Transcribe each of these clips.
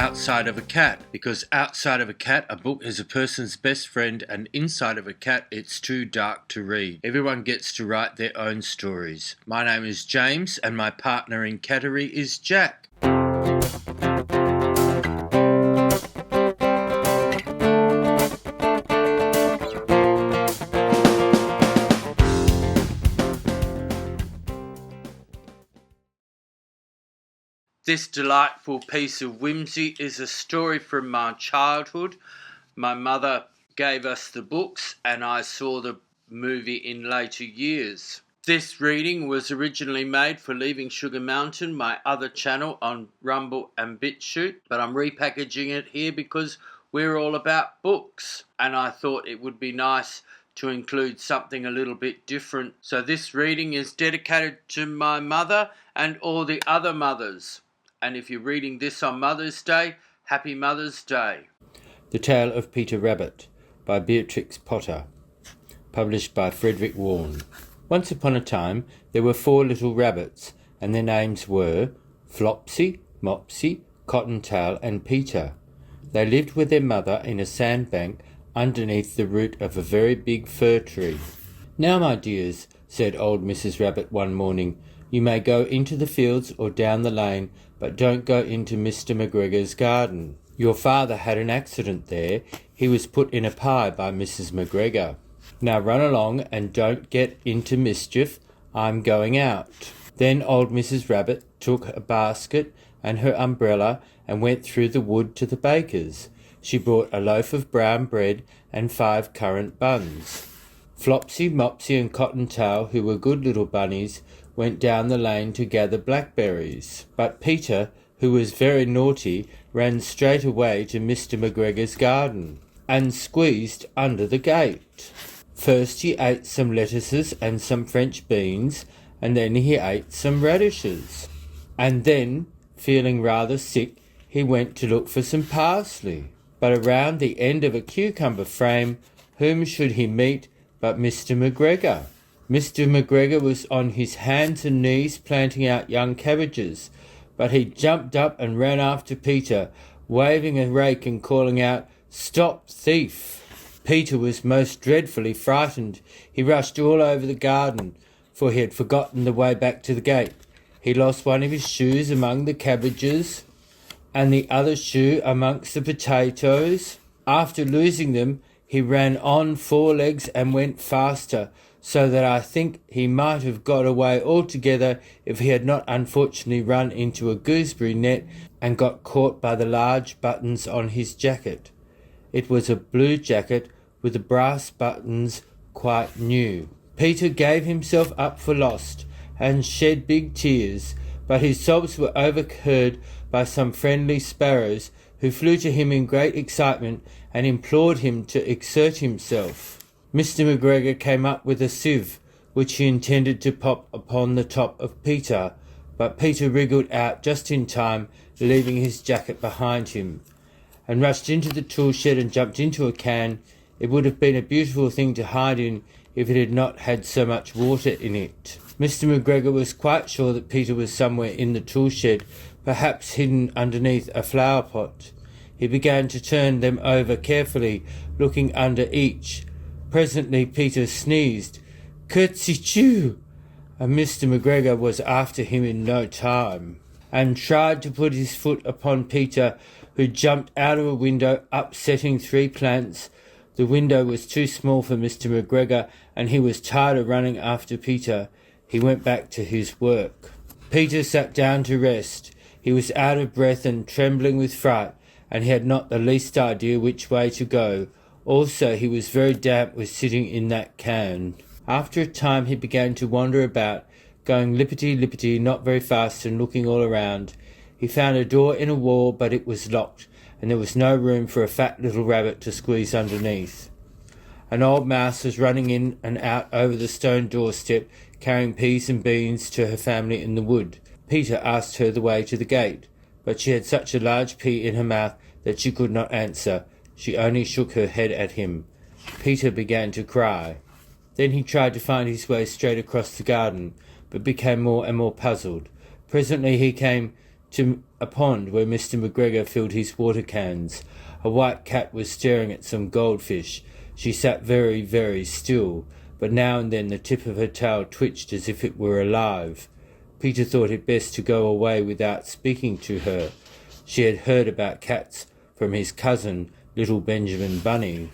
outside of a cat, because outside of a cat, a book is a person's best friend, and inside of a cat, it's too dark to read. Everyone gets to write their own stories. My name is James, and my partner in cattery is Jack. This delightful piece of whimsy is a story from my childhood. My mother gave us the books and I saw the movie in later years. This reading was originally made for Leaving Sugar Mountain, my other channel on Rumble and BitChute, but I'm repackaging it here because we're all about books and I thought it would be nice to include something a little bit different. So this reading is dedicated to my mother and all the other mothers. And if you're reading this on Mother's Day, Happy Mother's Day. The Tale of Peter Rabbit by Beatrix Potter, published by Frederick Warne. Once upon a time, there were 4 little rabbits, and their names were Flopsy, Mopsy, Cottontail, and Peter. They lived with their mother in a sandbank underneath the root of a very big fir tree. "Now, my dears," said old Mrs. Rabbit one morning, "you may go into the fields or down the lane, but don't go into Mr. McGregor's garden. Your father had an accident there. He was put in a pie by Mrs. McGregor. Now run along and don't get into mischief. I'm going out." Then old Mrs. Rabbit took a basket and her umbrella and went through the wood to the baker's. She brought a loaf of brown bread and 5 currant buns. Flopsy, Mopsy and Cottontail, who were good little bunnies, went down the lane to gather blackberries. But Peter, who was very naughty, ran straight away to Mr. McGregor's garden and squeezed under the gate. First he ate some lettuces and some French beans, and then he ate some radishes. And then, feeling rather sick, he went to look for some parsley. But around the end of a cucumber frame, whom should he meet but Mr. McGregor? Mr. McGregor was on his hands and knees planting out young cabbages, but he jumped up and ran after Peter, waving a rake and calling out, "Stop, thief!" Peter was most dreadfully frightened. He rushed all over the garden, for he had forgotten the way back to the gate. He lost one of his shoes among the cabbages, and the other shoe amongst the potatoes. After losing them, he ran on 4 legs and went faster, so that I think he might have got away altogether if he had not unfortunately run into a gooseberry net and got caught by the large buttons on his jacket. It was a blue jacket with the brass buttons quite new. Peter gave himself up for lost and shed big tears, but his sobs were overheard by some friendly sparrows who flew to him in great excitement and implored him to exert himself. Mr. McGregor came up with a sieve, which he intended to pop upon the top of Peter, but Peter wriggled out just in time, leaving his jacket behind him, and rushed into the tool shed and jumped into a can. It would have been a beautiful thing to hide in if it had not had so much water in it. Mr. McGregor was quite sure that Peter was somewhere in the tool shed, perhaps hidden underneath a flower pot. He began to turn them over carefully, looking under each. Presently Peter sneezed, "Curtsy-choo!" and Mr. McGregor was after him in no time, and tried to put his foot upon Peter, who jumped out of a window, upsetting 3 plants. The window was too small for Mr. McGregor, and he was tired of running after Peter. He went back to his work. Peter sat down to rest. He was out of breath and trembling with fright, and he had not the least idea which way to go. Also, he was very damp with sitting in that can. After a time he began to wander about, going lippity-lippity not very fast and looking all around. He found a door in a wall, but it was locked, and there was no room for a fat little rabbit to squeeze underneath. An old mouse was running in and out over the stone doorstep, carrying peas and beans to her family in the wood. Peter asked her the way to the gate, but she had such a large pea in her mouth that she could not answer. She only shook her head at him. Peter began to cry. Then he tried to find his way straight across the garden, but became more and more puzzled. Presently he came to a pond where Mr. McGregor filled his water cans. A white cat was staring at some goldfish. She sat very, very still, but now and then the tip of her tail twitched as if it were alive. Peter thought it best to go away without speaking to her. She had heard about cats from his cousin, little Benjamin Bunny.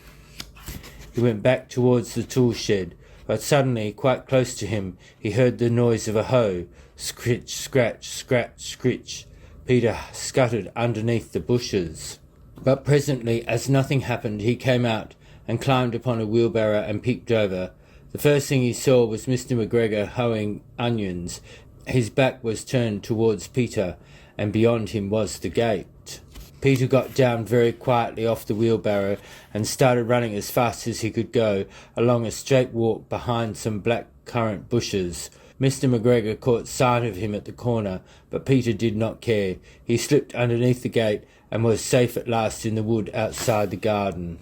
He went back towards the tool shed, but suddenly, quite close to him, he heard the noise of a hoe. Scritch, scratch, scratch, scritch. Peter scuttered underneath the bushes. But presently, as nothing happened, he came out and climbed upon a wheelbarrow and peeped over. The first thing he saw was Mr. McGregor hoeing onions. His back was turned towards Peter, and beyond him was the gate. Peter got down very quietly off the wheelbarrow and started running as fast as he could go along a straight walk behind some black currant bushes. Mr. McGregor caught sight of him at the corner, but Peter did not care. He slipped underneath the gate and was safe at last in the wood outside the garden.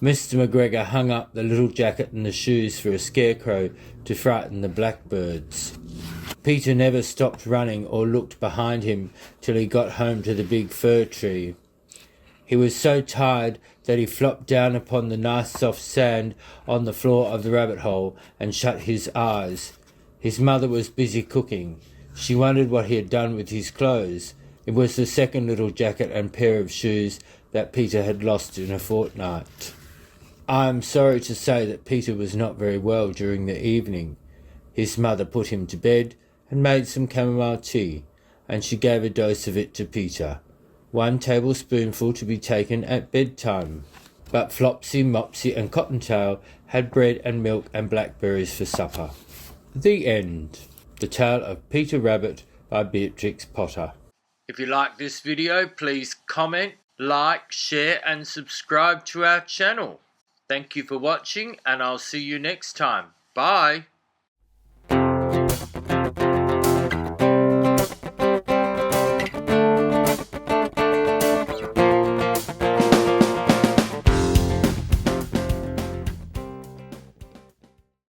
Mr. McGregor hung up the little jacket and the shoes for a scarecrow to frighten the blackbirds. Peter never stopped running or looked behind him till he got home to the big fir tree. He was so tired that he flopped down upon the nice soft sand on the floor of the rabbit hole and shut his eyes. His mother was busy cooking. She wondered what he had done with his clothes. It was the second little jacket and pair of shoes that Peter had lost in a fortnight. I am sorry to say that Peter was not very well during the evening. His mother put him to bed and made some chamomile tea, and she gave a dose of it to Peter. 1 tablespoonful to be taken at bedtime. But Flopsy, Mopsy and Cottontail had bread and milk and blackberries for supper. The end. The Tale of Peter Rabbit by Beatrix Potter. If you like this video, please comment, like, share and subscribe to our channel. Thank you for watching, and I'll see you next time. Bye.